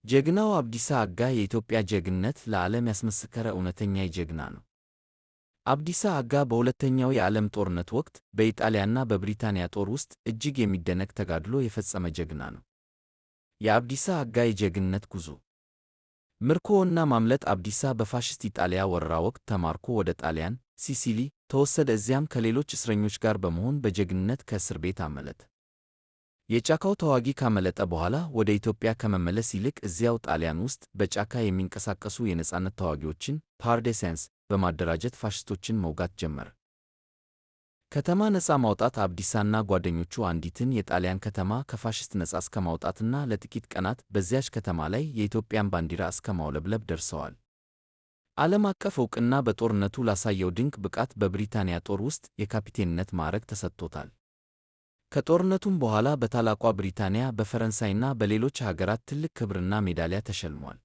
ጀግናው አብዲሳ አጋ የኢትዮጵያ ጀግንነት ለዓለም ያስመሰከረ እውነተኛ ጀግና ነው። አብዲሳ አጋ በሁለተኛው የዓለም ጦርነት ወቅት በኢጣሊያና በብሪታንያ ጦር ውስጥ እጅግ የሚደነቅ ተጋድሎ የፈጸመ ጀግና ነው። የአብዲሳ አጋ የጀግንነት ጉዞ ምርኮና ማምለጥ አብዲሳ በፋሽስት ኢጣሊያ ወረራ ወቅት ተማርኮ ወደ ጣሊያን ሲሲሊ ተወሰደ። እዚያም ከሌሎች እስረኞች ጋር በመሆን በጀግንነት ከእስር ቤት አመለጠ። የጫካው ተዋጊ ካመለጠ በኋላ ወደ ኢትዮጵያ ከመመለስ ይልቅ እዚያው ጣሊያን ውስጥ በጫካ የሚንቀሳቀሱ የነጻነት ተዋጊዎችን ፓርዴሳንስ በማደራጀት ፋሽስቶችን መውጋት ጀመረ። ከተማ ነጻ ማውጣት አብዲሳና ጓደኞቹ አንዲትን የጣሊያን ከተማ ከፋሽስት ነጻ እስከ ማውጣትና ለጥቂት ቀናት በዚያች ከተማ ላይ የኢትዮጵያን ባንዲራ እስከ ማውለብለብ ደርሰዋል። ዓለም አቀፍ ዕውቅና በጦርነቱ ላሳየው ድንቅ ብቃት በብሪታንያ ጦር ውስጥ የካፒቴንነት ማዕረግ ተሰጥቶታል። ከጦርነቱም በኋላ በታላቋ ብሪታንያ፣ በፈረንሳይና በሌሎች ሀገራት ትልቅ ክብርና ሜዳሊያ ተሸልሟል።